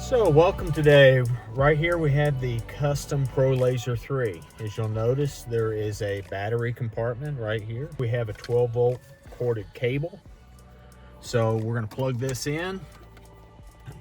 So welcome today. Right here we have the Kustom Pro Laser 3. As you'll notice, there is a battery compartment right here. We have a 12-volt corded cable. So we're going to plug this in,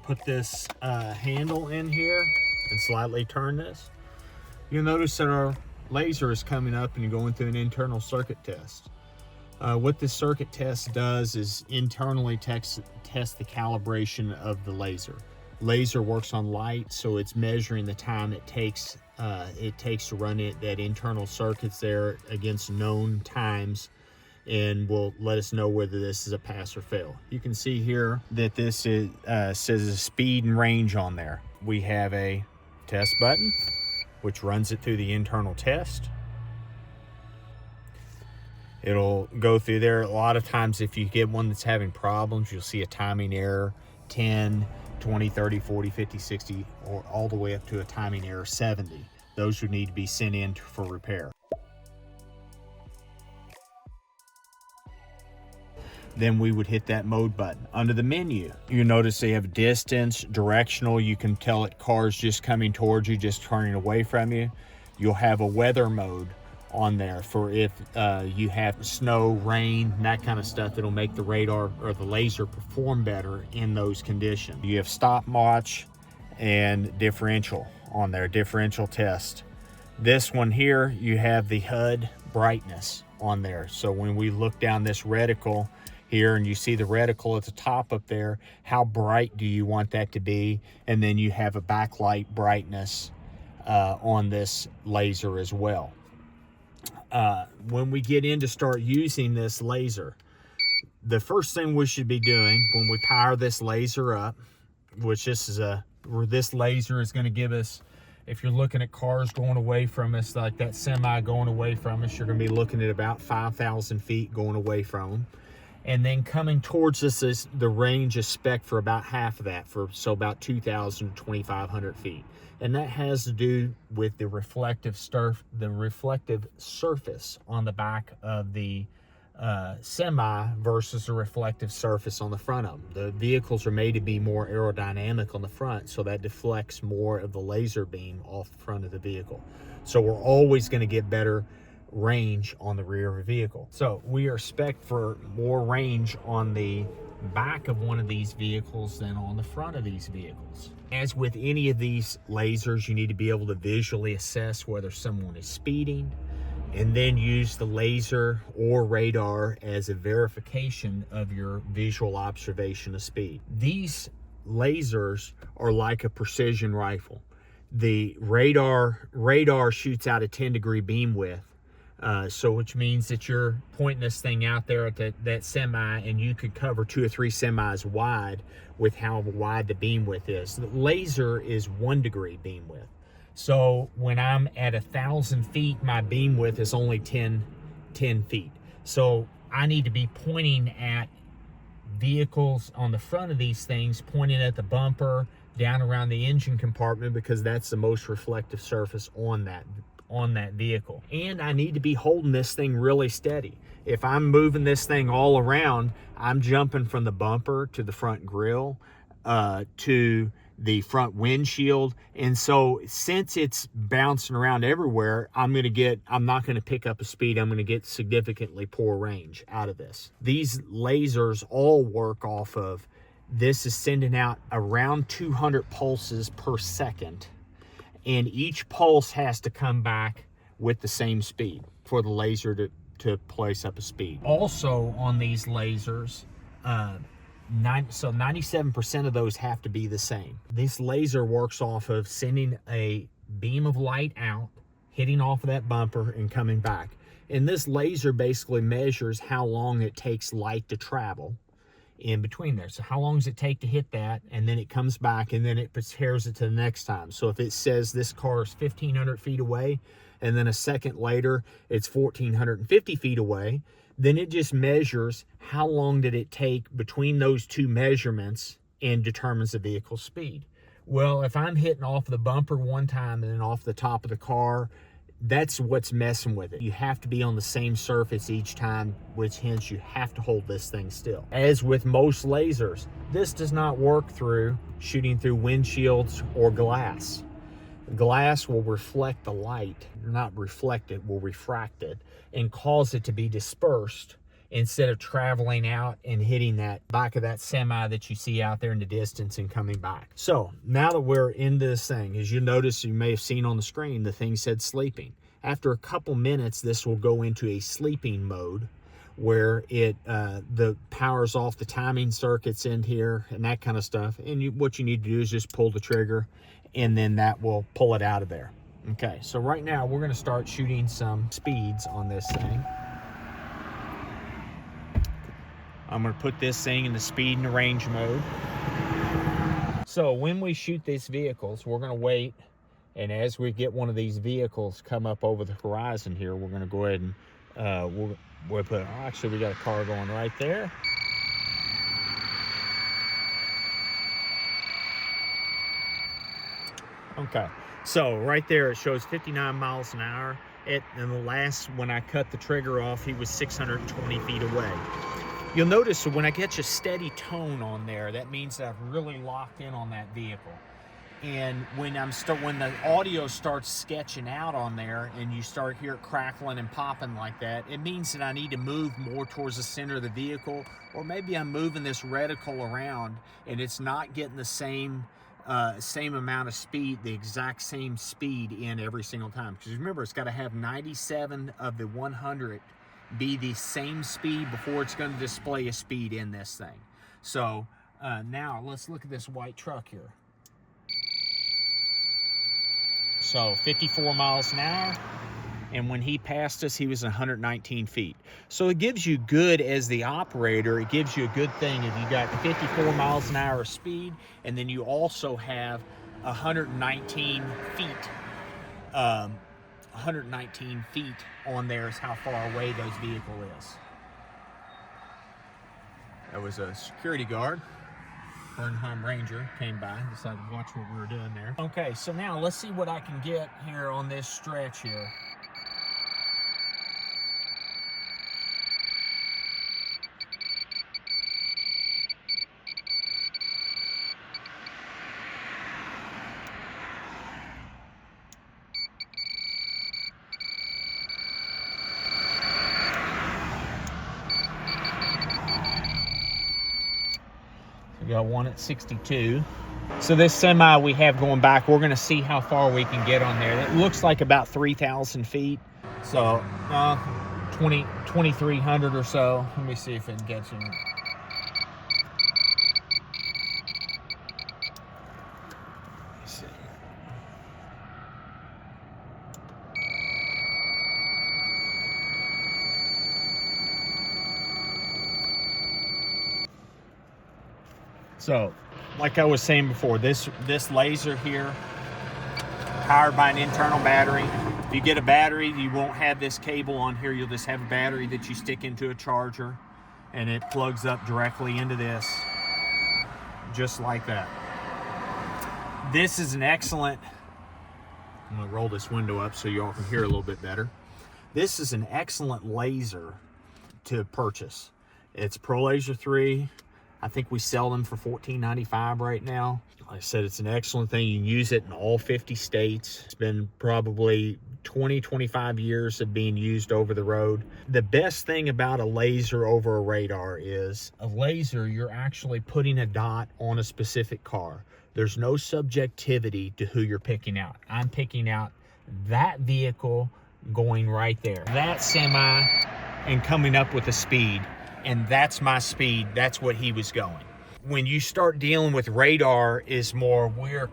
put this handle in here, and slightly turn this. You'll notice that our laser is coming up and you're going through an internal circuit test. What this circuit test does is internally test the calibration of the laser. Laser works on light, so it's measuring the time it takes to run that internal circuits there against known times, and will let us know whether this is a pass or fail. You can see here that this says a speed and range on there. We have a test button, which runs it through the internal test. It'll go through there. A lot of times if you get one that's having problems, you'll see a timing error, 10, 20, 30, 40, 50, 60, or all the way up to a timing error 70. Those would need to be sent in for repair. Then we would hit that mode button. Under the menu, you notice they have distance, directional. You can tell it cars just coming towards you, just turning away from you. You'll have a weather mode on there for if you have snow, rain, that kind of stuff. It'll make the radar or the laser perform better in those conditions. You have stopwatch and differential on there, differential test. This one here, you have the HUD brightness on there. So when we look down this reticle here and you see the reticle at the top up there, how bright do you want that to be? And then you have a backlight brightness on this laser as well. When we get in to start using this laser, the first thing we should be doing when we power this laser up, which this laser is going to give us, if you're looking at cars going away from us, like that semi going away from us, you're going to be looking at about 5,000 feet going away from them. And then coming towards us is the range is spec for about half of that, so about 2,000 to 2,500 feet. And that has to do with the reflective surface on the back of the semi versus the reflective surface on the front of them. The vehicles are made to be more aerodynamic on the front, so that deflects more of the laser beam off the front of the vehicle. So we're always going to get better range on the rear of a vehicle. So we are spec'd for more range on the back of one of these vehicles than on the front of these vehicles. As with any of these lasers, you need to be able to visually assess whether someone is speeding, and then use the laser or radar as a verification of your visual observation of speed. These lasers are like a precision rifle. The radar shoots out a 10-degree beam width. So which means that you're pointing this thing out there at that semi, and you could cover 2 or 3 semis wide with how wide the beam width is. The laser is 1 degree beam width. So when I'm at 1,000 feet, my beam width is only 10 feet. So I need to be pointing at vehicles on the front of these things, pointing at the bumper, down around the engine compartment, because that's the most reflective surface on that vehicle. And I need to be holding this thing really steady. If I'm moving this thing all around, I'm jumping from the bumper to the front grille to the front windshield. And so since it's bouncing around everywhere, I'm not going to pick up a speed. I'm going to get significantly poor range out of this. These lasers all work off of, this is sending out around 200 pulses per second. And each pulse has to come back with the same speed for the laser to place up a speed. Also on these lasers, 97% of those have to be the same. This laser works off of sending a beam of light out, hitting off of that bumper and coming back. And this laser basically measures how long it takes light to travel in between there. So how long does it take to hit that, and then it comes back, and then it prepares it to the next time. So if it says this car is 1,500 feet away, and then a second later it's 1,450 feet away, then it just measures how long did it take between those two measurements and determines the vehicle's speed. Well, if I'm hitting off the bumper one time and then off the top of the car That's what's messing with it. You have to be on the same surface each time, which hence you have to hold this thing still. As with most lasers, this does not work through shooting through windshields or glass. Glass will reflect the light, not reflect it, will refract it and cause it to be dispersed instead of traveling out and hitting that back of that semi that you see out there in the distance and coming back. So now that we're in this thing, as you notice, you may have seen on the screen, the thing said sleeping. After a couple minutes, this will go into a sleeping mode where it the powers off the timing circuits in here and that kind of stuff. And what you need to do is just pull the trigger, and then that will pull it out of there. Okay, so right now we're going to start shooting some speeds on this thing. I'm going to put this thing in the speed and range mode. So when we shoot these vehicles, we're going to wait, and as we get one of these vehicles come up over the horizon here, we're going to go ahead and we'll put, actually we got a car going right there. Okay, so right there it shows 59 miles an hour. And the last, when I cut the trigger off, he was 620 feet away. You'll notice when I get a steady tone on there, that means that I've really locked in on that vehicle. And when when the audio starts sketching out on there and you start hear it crackling and popping like that, it means that I need to move more towards the center of the vehicle, or maybe I'm moving this reticle around and it's not getting the same amount of speed, the exact same speed in every single time. Because remember, it's got to have 97 of the 100 be the same speed before it's going to display a speed in this thing. So now let's look at this white truck here. So 54 miles an hour, and when he passed us, he was 119 feet. So it gives you good, as the operator, it gives you a good thing if you got 54 miles an hour speed, and then you also have 119 feet. 119 feet on there is how far away those vehicle is. That was a security guard. Burnham Ranger came by, decided to watch what we were doing there. Okay, so now let's see what I can get here on this stretch here. We got one at 62. So this semi we have going back, we're going to see how far we can get on there. It looks like about 3,000 feet. So 2,300 or so. Let me see if it gets in. Let's see. So, like I was saying before, this laser here, powered by an internal battery. If you get a battery, you won't have this cable on here. You'll just have a battery that you stick into a charger, and it plugs up directly into this, just like that. This is an excellent, I'm gonna roll this window up so y'all can hear a little bit better. This is an excellent laser to purchase. It's Pro Laser 3. I think we sell them for $14.95 right now. Like I said, it's an excellent thing. You can use it in all 50 states. It's been probably 20, 25 years of being used over the road. The best thing about a laser over a radar is a laser, you're actually putting a dot on a specific car. There's no subjectivity to who you're picking out. I'm picking out that vehicle going right there, that semi, and coming up with a speed. And that's my speed. That's what he was going. When you start dealing with radar, is more we're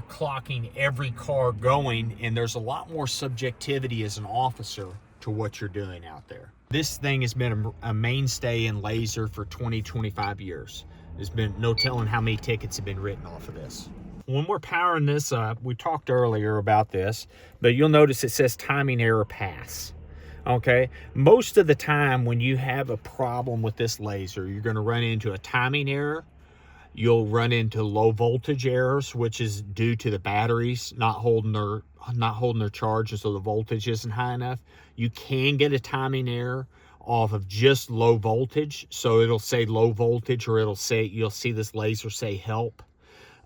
clocking every car going, and there's a lot more subjectivity as an officer to what you're doing out there. This thing has been a mainstay in laser for 20, 25 years. There's been no telling how many tickets have been written off of this. When we're powering this up, we talked earlier about this, but you'll notice it says timing error pass. Okay, most of the time when you have a problem with this laser, you're going to run into a timing error. You'll run into low voltage errors, which is due to the batteries not holding their charge, and so the voltage isn't high enough. You can get a timing error off of just low voltage, so it'll say low voltage, or you'll see this laser say help.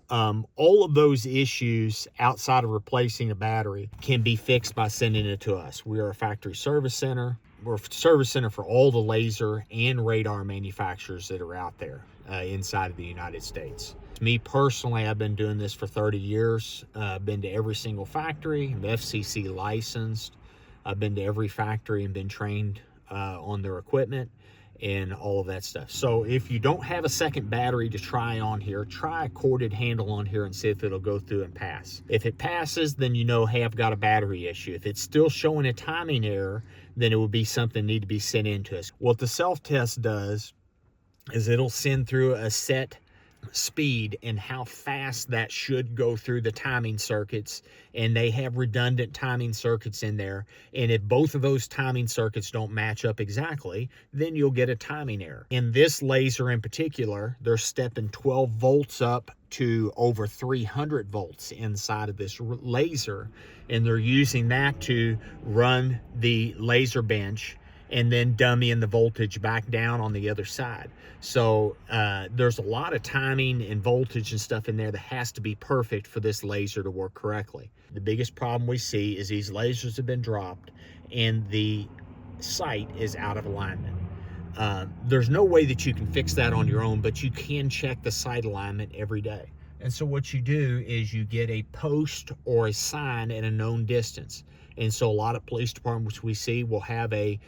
All of those issues outside of replacing a battery can be fixed by sending it to us. We are a factory service center. We're a service center for all the laser and radar manufacturers that are out there inside of the United States. Me personally, I've been doing this for 30 years. I've been to every single factory. I'm FCC licensed. I've been to every factory and been trained on their equipment and all of that stuff. So if you don't have a second battery to try on here, try a corded handle on here and see if it'll go through and pass. If it passes, then you know, hey, I've got a battery issue. If it's still showing a timing error, then it would be something need to be sent in to us. What the self-test does is it'll send through a set speed and how fast that should go through the timing circuits, and they have redundant timing circuits in there, and if both of those timing circuits don't match up exactly, then you'll get a timing error. In this laser in particular, they're stepping 12 volts up to over 300 volts inside of this laser, and they're using that to run the laser bench and then dummying the voltage back down on the other side. So there's a lot of timing and voltage and stuff in there that has to be perfect for this laser to work correctly. The biggest problem we see is these lasers have been dropped and the sight is out of alignment. There's no way that you can fix that on your own, but you can check the sight alignment every day. And so what you do is you get a post or a sign at a known distance. And so a lot of police departments we see will have a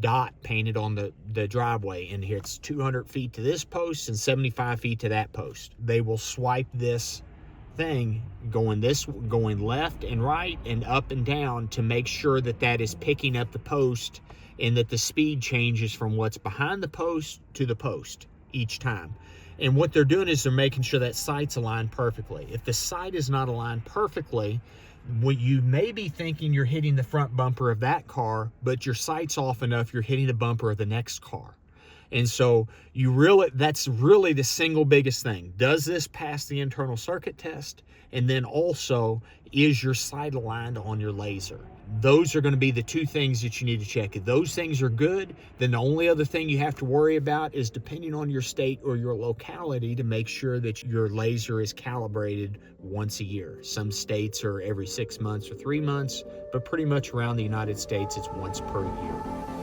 dot painted on the driveway, and here it's 200 feet to this post and 75 feet to that post. They will swipe this thing going left and right and up and down to make sure that that is picking up the post and that the speed changes from what's behind the post to the post each time. And what they're doing is they're making sure that sight's aligned perfectly. If the sight is not aligned perfectly, what you may be thinking you're hitting the front bumper of that car, but your sight's off enough you're hitting the bumper of the next car. And so that's really the single biggest thing. Does this pass the internal circuit test? And then also, is your sight aligned on your laser? Those are going to be the two things that you need to check. If those things are good, then the only other thing you have to worry about is, depending on your state or your locality, to make sure that your laser is calibrated once a year. Some states are every 6 months or 3 months, but pretty much around the United States, it's once per year.